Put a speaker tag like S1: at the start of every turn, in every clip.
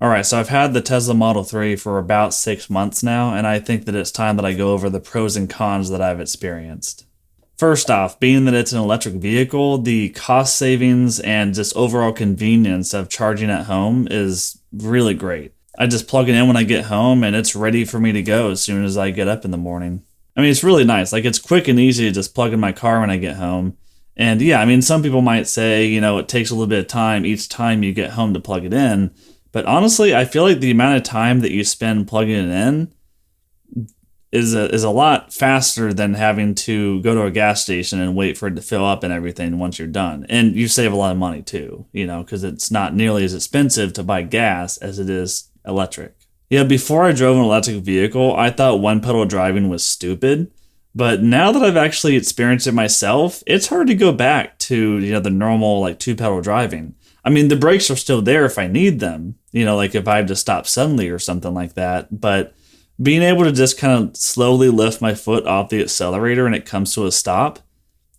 S1: All right, so I've had the Tesla Model 3 for about 6 months now, and I think that it's time that I go over the pros and cons that I've experienced. First off, being that it's an electric vehicle, the cost savings and just overall convenience of charging at home is really great. I just plug it in when I get home and it's ready for me to go as soon as I get up in the morning. I mean, it's really nice. Like, it's quick and easy to just plug in my car when I get home. And yeah, I mean, some people might say, it takes a little bit of time each time you get home to plug it in. But honestly, I feel like the amount of time that you spend plugging it in is a lot faster than having to go to a gas station and wait for it to fill up and everything once you're done. And you save a lot of money too, because it's not nearly as expensive to buy gas as it is electric. Yeah, before I drove an electric vehicle, I thought one pedal driving was stupid. But now that I've actually experienced it myself, it's hard to go back to, the normal like two pedal driving. I mean, the brakes are still there if I need them, like if I have to stop suddenly or something like that. But being able to just kind of slowly lift my foot off the accelerator and it comes to a stop,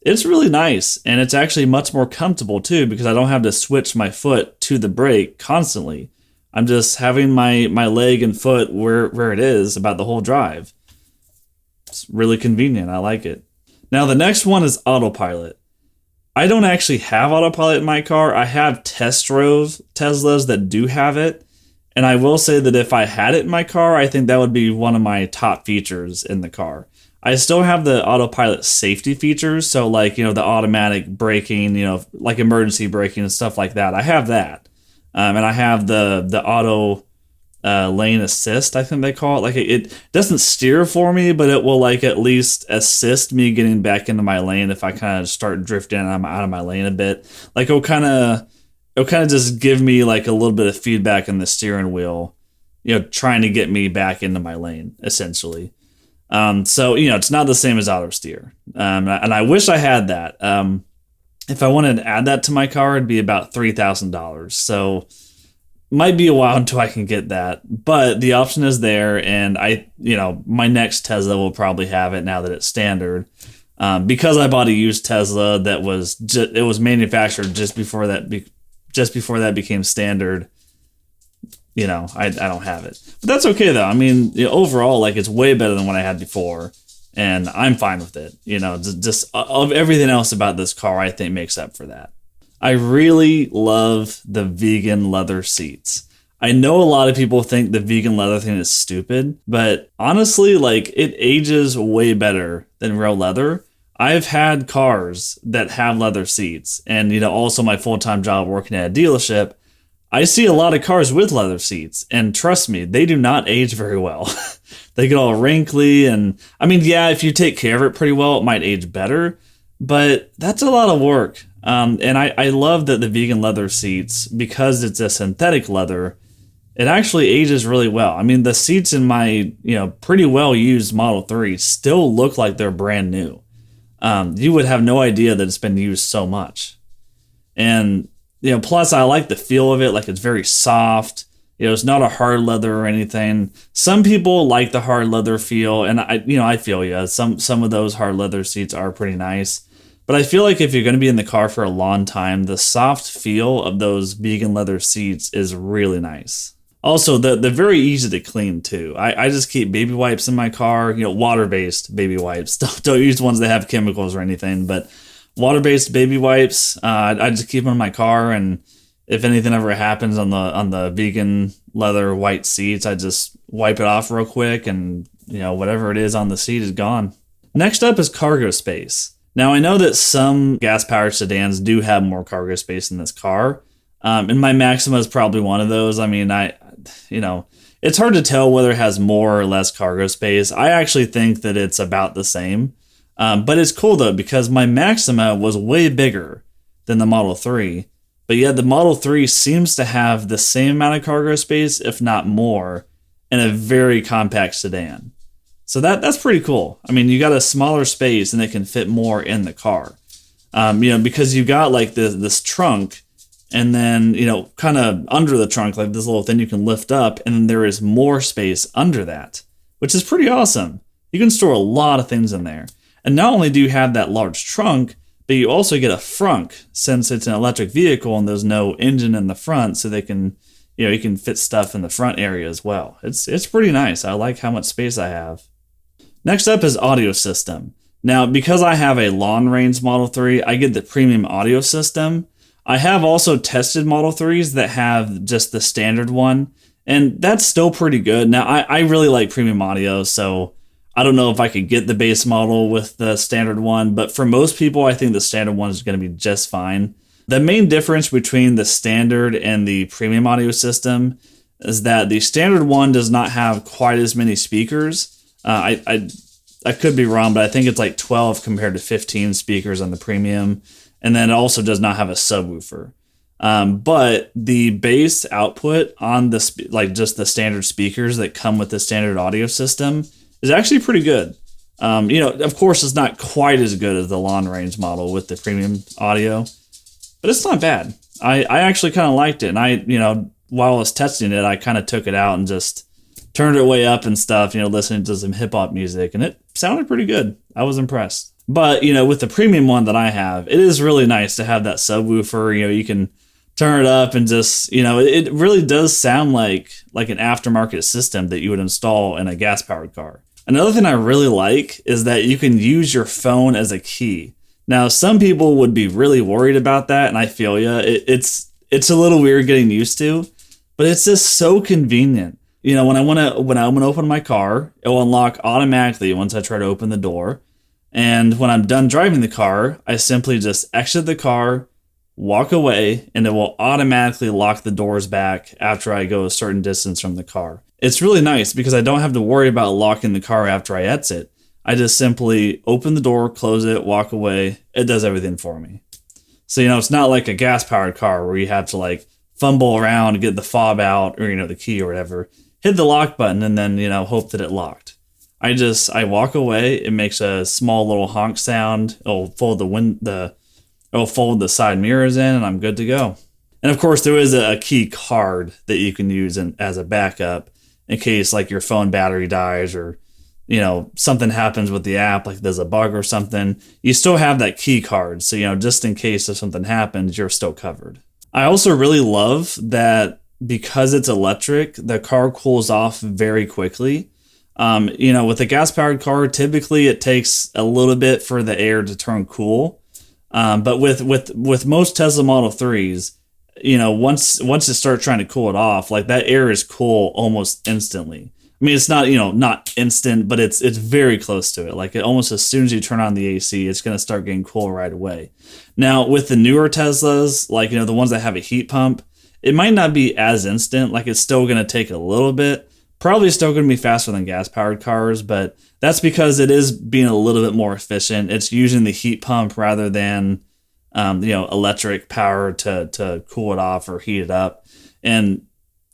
S1: it's really nice. And it's actually much more comfortable too, because I don't have to switch my foot to the brake constantly. I'm just having my leg and foot where it is about the whole drive. It's really convenient. I like it. Now, the next one is autopilot. I don't actually have autopilot in my car. I have test drove Teslas that do have it. And I will say that if I had it in my car, I think that would be one of my top features in the car. I still have the autopilot safety features. So like, the automatic braking, like emergency braking and stuff like that. I have that. And I have the auto lane assist, I think they call it. Like it doesn't steer for me, but it will like at least assist me getting back into my lane if I kind of start drifting and I'm out of my lane a bit. Like it'll kind of just give me like a little bit of feedback in the steering wheel, trying to get me back into my lane essentially. So it's not the same as auto steer. And I wish I had that. If I wanted to add that to my car, it'd be about $3,000. So might be a while until I can get that, but the option is there, and my next Tesla will probably have it now that it's standard. Because I bought a used Tesla that was manufactured just before that became standard. I don't have it, but that's okay though. I mean, overall, like it's way better than what I had before, and I'm fine with it. Just of everything else about this car, I think makes up for that. I really love the vegan leather seats. I know a lot of people think the vegan leather thing is stupid, but honestly, like it ages way better than real leather. I've had cars that have leather seats, and also my full-time job working at a dealership, I see a lot of cars with leather seats, and trust me, they do not age very well. They get all wrinkly, and I mean, yeah, if you take care of it pretty well, it might age better, but that's a lot of work. And I love that the vegan leather seats, because it's a synthetic leather, it actually ages really well. I mean, the seats in my, pretty well used Model 3 still look like they're brand new. You would have no idea that it's been used so much. And, plus I like the feel of it. Like it's very soft. It's not a hard leather or anything. Some people like the hard leather feel, and I feel you. Some of those hard leather seats are pretty nice. But I feel like if you're going to be in the car for a long time, the soft feel of those vegan leather seats is really nice. Also, they're very easy to clean too. I just keep baby wipes in my car, water-based baby wipes. Don't use ones that have chemicals or anything, but water-based baby wipes, I just keep them in my car, and if anything ever happens on the vegan leather white seats, I just wipe it off real quick, and whatever it is on the seat is gone. Next up is cargo space. Now, I know that some gas-powered sedans do have more cargo space in this car, and my Maxima is probably one of those. I mean, it's hard to tell whether it has more or less cargo space. I actually think that it's about the same, but it's cool though, because my Maxima was way bigger than the Model 3, but yet the Model 3 seems to have the same amount of cargo space, if not more, in a very compact sedan. So that's pretty cool. I mean, you got a smaller space and it can fit more in the car. Because you got like this trunk, and then, kind of under the trunk, like this little thing you can lift up, and then there is more space under that, which is pretty awesome. You can store a lot of things in there. And not only do you have that large trunk, but you also get a frunk, since it's an electric vehicle and there's no engine in the front, so they can, you can fit stuff in the front area as well. It's pretty nice. I like how much space I have. Next up is audio system. Now, because I have a long range Model 3, I get the premium audio system. I have also tested Model 3s that have just the standard one, and that's still pretty good. Now, I really like premium audio, so I don't know if I could get the base model with the standard one, but for most people, I think the standard one is going to be just fine. The main difference between the standard and the premium audio system is that the standard one does not have quite as many speakers. I could be wrong, but I think it's like 12 compared to 15 speakers on the premium. And then it also does not have a subwoofer. But the bass output on just the standard speakers that come with the standard audio system is actually pretty good. Of course, it's not quite as good as the long range model with the premium audio, but it's not bad. I actually kind of liked it. And while I was testing it, I kind of took it out and just turned it way up and stuff, listening to some hip hop music, and it sounded pretty good. I was impressed. But, with the premium one that I have, it is really nice to have that subwoofer. You can turn it up and just, it really does sound like an aftermarket system that you would install in a gas powered car. Another thing I really like is that you can use your phone as a key. Now, some people would be really worried about that, and I feel ya. It's a little weird getting used to, but it's just so convenient. When I'm gonna open my car, it will unlock automatically once I try to open the door. And when I'm done driving the car, I simply just exit the car, walk away, and it will automatically lock the doors back after I go a certain distance from the car. It's really nice because I don't have to worry about locking the car after I exit. I just simply open the door, close it, walk away. It does everything for me. So, it's not like a gas-powered car where you have to fumble around to get the fob out or, the key or whatever. Hit the lock button and then, hope that it locked. I walk away. It makes a small little honk sound. It'll fold the side mirrors in, and I'm good to go. And of course, there is a key card that you can use as a backup in case your phone battery dies or something happens with the app, like there's a bug or something. You still have that key card, so just in case if something happens, you're still covered. I also really love that because it's electric, the car cools off very quickly. With a gas-powered car, typically it takes a little bit for the air to turn cool. But with most Tesla Model 3s, once it starts trying to cool it off, that air is cool almost instantly. I mean, it's not, not instant, but it's very close to it. It almost as soon as you turn on the AC, it's going to start getting cool right away. Now, with the newer Teslas, the ones that have a heat pump, it might not be as instant. It's still going to take a little bit. Probably still going to be faster than gas-powered cars, but that's because it is being a little bit more efficient. It's using the heat pump rather than, electric power to cool it off or heat it up. And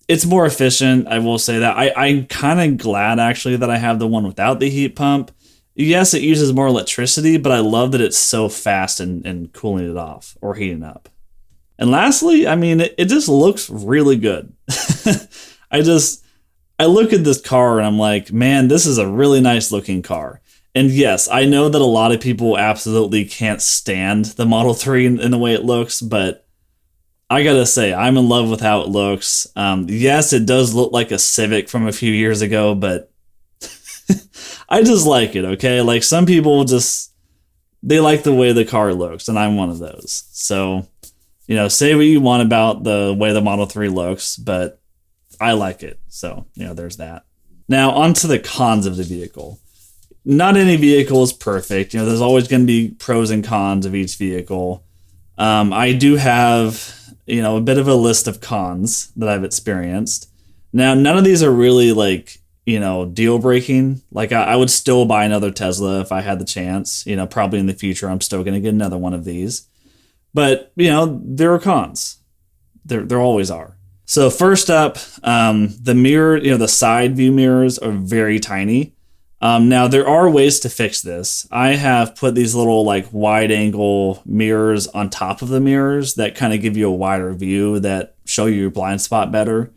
S1: it's more efficient, I will say that. I'm kind of glad, actually, that I have the one without the heat pump. Yes, it uses more electricity, but I love that it's so fast in cooling it off or heating up. And lastly, it just looks really good. I look at this car and I'm like, man, this is a really nice looking car. And yes, I know that a lot of people absolutely can't stand the Model 3 in the way it looks, but I gotta say, I'm in love with how it looks. Yes, it does look like a Civic from a few years ago, but I just like it, okay? Some people they like the way the car looks, and I'm one of those. So, say what you want about the way the Model 3 looks, but I like it. So, there's that. Now, on to the cons of the vehicle. Not any vehicle is perfect. There's always going to be pros and cons of each vehicle. I do have, a bit of a list of cons that I've experienced. Now, none of these are really deal breaking. I would still buy another Tesla if I had the chance. Probably in the future, I'm still going to get another one of these. But, there are cons. There always are. So first up, the mirror, the side view mirrors are very tiny. Now there are ways to fix this. I have put these little wide angle mirrors on top of the mirrors that kind of give you a wider view that show you your blind spot better.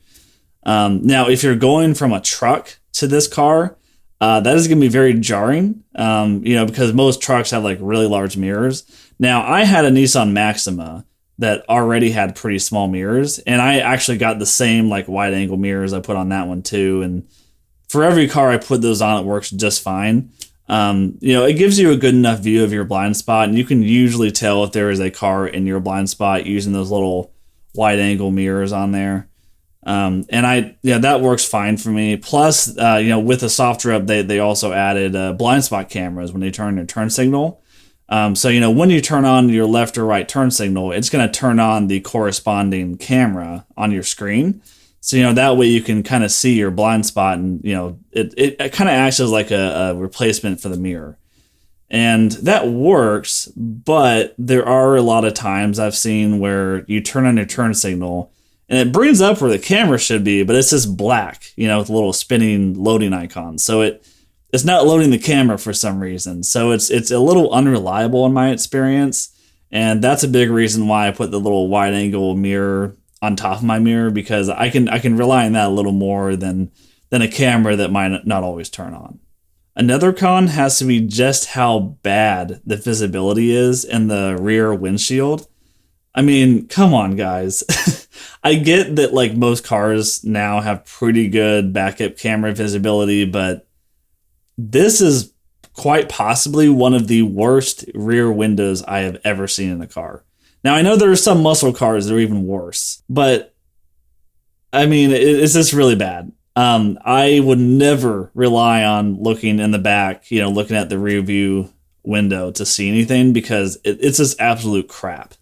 S1: Now, if you're going from a truck to this car, that is going to be very jarring, because most trucks have really large mirrors. Now, I had a Nissan Maxima that already had pretty small mirrors. And I actually got the same like wide angle mirrors I put on that one too. And for every car I put those on, it works just fine. It gives you a good enough view of your blind spot, and you can usually tell if there is a car in your blind spot using those little wide angle mirrors on there. That works fine for me. Plus, with the software update, they also added blind spot cameras when they turn your turn signal. When you turn on your left or right turn signal, it's going to turn on the corresponding camera on your screen. So, that way you can kind of see your blind spot, and, it kind of acts as like a replacement for the mirror. And that works, but there are a lot of times I've seen where you turn on your turn signal and it brings up where the camera should be, but it's just black, with a little spinning loading icon. So it's not loading the camera for some reason. So it's a little unreliable in my experience. And that's a big reason why I put the little wide angle mirror on top of my mirror, because I can rely on that a little more than a camera that might not always turn on. Another con has to be just how bad the visibility is in the rear windshield. I mean, come on, guys. I get that like most cars now have pretty good backup camera visibility, but this is quite possibly one of the worst rear windows I have ever seen in a car. Now, I know there are some muscle cars that are even worse, but I mean, it's just really bad. I would never rely on looking in the back, looking at the rear view window to see anything, because it's just absolute crap.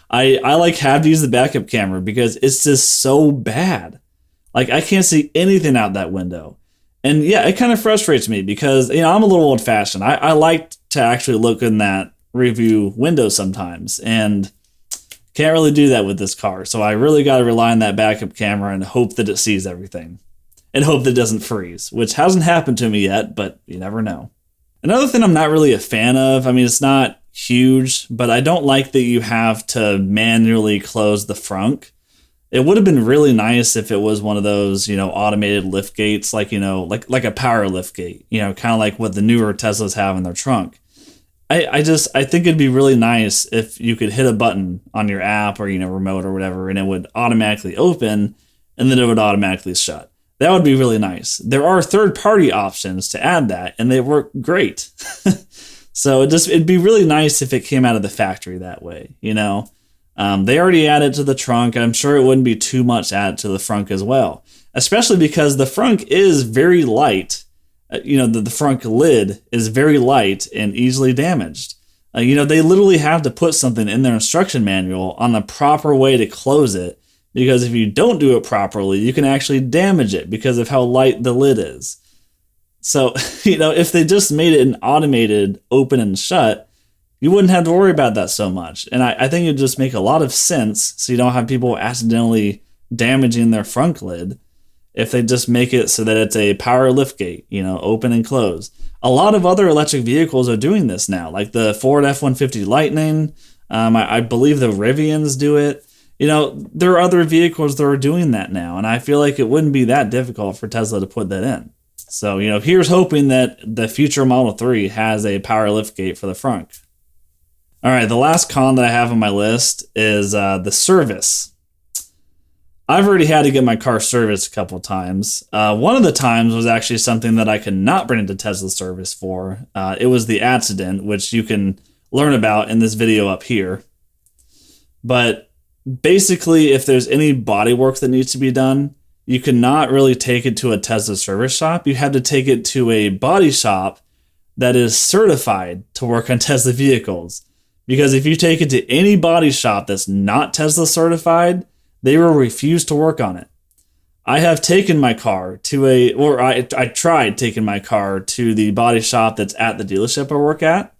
S1: I have to use the backup camera because it's just so bad. Like, I can't see anything out that window. And yeah, it kind of frustrates me because, I'm a little old fashioned. I like to actually look in that rear view window sometimes, and can't really do that with this car. So I really got to rely on that backup camera and hope that it sees everything, and hope that it doesn't freeze, which hasn't happened to me yet, but you never know. Another thing I'm not really a fan of, it's not huge, but I don't like that you have to manually close the frunk. It would have been really nice if it was one of those, automated lift gates, like a power lift gate, kind of like what the newer Teslas have in their trunk. I think it'd be really nice if you could hit a button on your app or, remote or whatever, and it would automatically open and then it would automatically shut. That would be really nice. There are third-party options to add that, and they work great. So it'd be really nice if it came out of the factory that way, They already added to the trunk. I'm sure it wouldn't be too much added to the frunk as well, especially because the frunk is very light. The frunk lid is very light and easily damaged. They literally have to put something in their instruction manual on the proper way to close it, because if you don't do it properly, you can actually damage it because of how light the lid is. So, if they just made it an automated open and shut, you wouldn't have to worry about that so much. And I think it'd just make a lot of sense, so you don't have people accidentally damaging their front lid, if they just make it so that it's a power lift gate, open and close. A lot of other electric vehicles are doing this now, like the Ford F-150 Lightning. I believe the Rivians do it. There are other vehicles that are doing that now, and I feel like it wouldn't be that difficult for Tesla to put that in. So, here's hoping that the future Model 3 has a power lift gate for the front. All right, the last con that I have on my list is the service. I've already had to get my car serviced a couple of times. One of the times was actually something that I could not bring into Tesla service for. It was the accident, which you can learn about in this video up here. But basically, if there's any body work that needs to be done, you cannot really take it to a Tesla service shop. You have to take it to a body shop that is certified to work on Tesla vehicles. Because if you take it to any body shop that's not Tesla certified, they will refuse to work on it. I have taken my car to I tried taking my car to the body shop that's at the dealership I work at.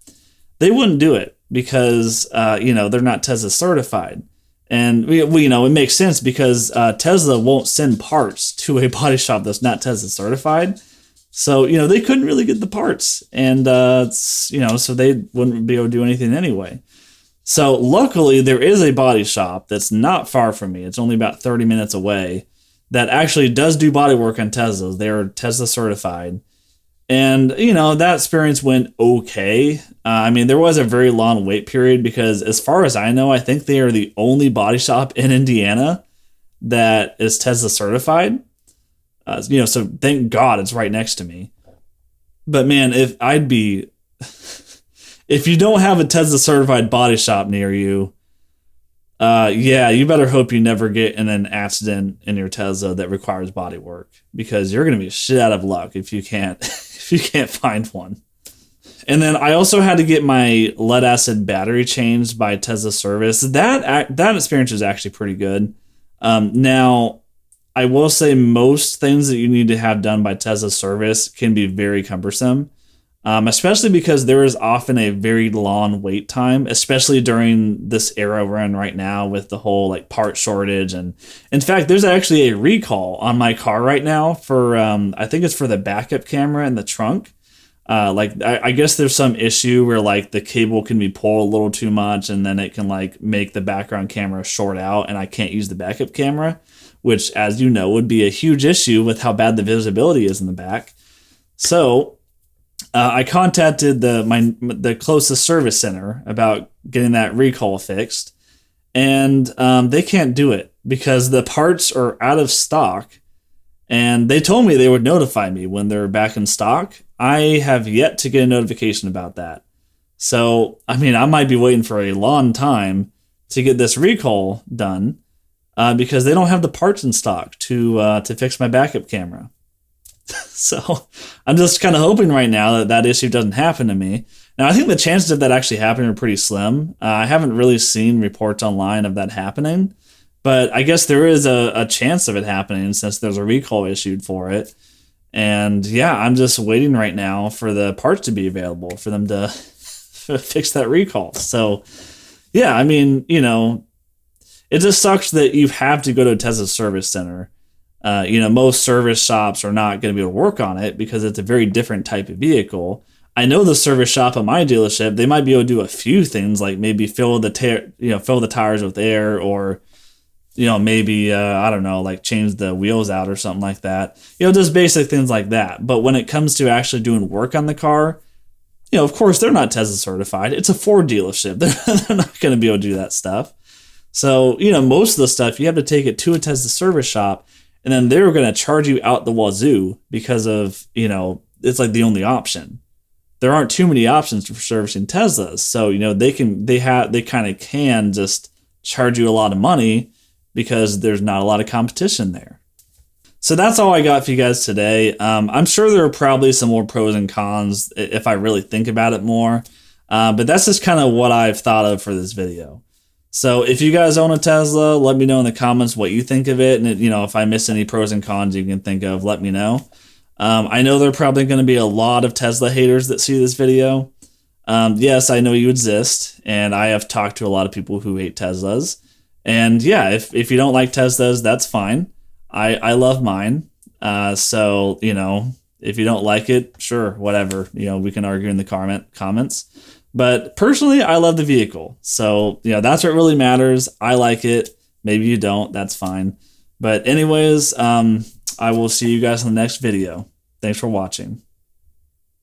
S1: They wouldn't do it because, they're not Tesla certified. And it makes sense because Tesla won't send parts to a body shop that's not Tesla certified. So, they couldn't really get the parts, and, so they wouldn't be able to do anything anyway. So luckily there is a body shop that's not far from me. It's only about 30 minutes away that actually does do body work on Teslas. They're Tesla certified. And, that experience went okay. I mean, there was a very long wait period because, as far as I know, I think they are the only body shop in Indiana that is Tesla certified. So thank God it's right next to me. But man, if you don't have a Tesla certified body shop near you, yeah, you better hope you never get in an accident in your Tesla that requires body work, because you're going to be shit out of luck if you can't if you can't find one. And then I also had to get my lead acid battery changed by Tesla service. That experience is actually pretty good. Now, I will say most things that you need to have done by Tesla service can be very cumbersome, especially because there is often a very long wait time, especially during this era we're in right now with the whole like part shortage. And in fact, there's actually a recall on my car right now for I think it's for the backup camera in the trunk. I guess there's some issue where like the cable can be pulled a little too much, and then it can like make the background camera short out, and I can't use the backup camera, which, as you know, would be a huge issue with how bad the visibility is in the back. So I contacted the closest service center about getting that recall fixed, and they can't do it because the parts are out of stock. And they told me they would notify me when they're back in stock. I have yet to get a notification about that. So, I mean, I might be waiting for a long time to get this recall done because they don't have the parts in stock to fix my backup camera. So, I'm just kind of hoping right now that issue doesn't happen to me. Now, I think the chances of that actually happening are pretty slim. I haven't really seen reports online of that happening. But I guess there is a chance of it happening since there's a recall issued for it. And yeah, I'm just waiting right now for the parts to be available for them to fix that recall. So yeah, I mean, it just sucks that you have to go to a Tesla service center. Most service shops are not going to be able to work on it because it's a very different type of vehicle. I know the service shop at my dealership, they might be able to do a few things like maybe fill the tires with air, or maybe, I don't know, like change the wheels out or something like that. Just basic things like that. But when it comes to actually doing work on the car, of course, they're not Tesla certified. It's a Ford dealership. They're not going to be able to do that stuff. So, most of the stuff, you have to take it to a Tesla service shop, and then they're going to charge you out the wazoo because of, it's like the only option. There aren't too many options for servicing Teslas. So, they kind of can just charge you a lot of money because there's not a lot of competition there. So that's all I got for you guys today. I'm sure there are probably some more pros and cons if I really think about it more. But that's just kind of what I've thought of for this video. So if you guys own a Tesla, let me know in the comments what you think of it. And if I miss any pros and cons you can think of, let me know. I know there are probably going to be a lot of Tesla haters that see this video. Yes, I know you exist. And I have talked to a lot of people who hate Teslas. And yeah, if you don't like Teslas, that's fine. I love mine. So, if you don't like it, sure, whatever. We can argue in the comments. But personally, I love the vehicle. So, that's what really matters. I like it. Maybe you don't. That's fine. But anyways, I will see you guys in the next video. Thanks for watching.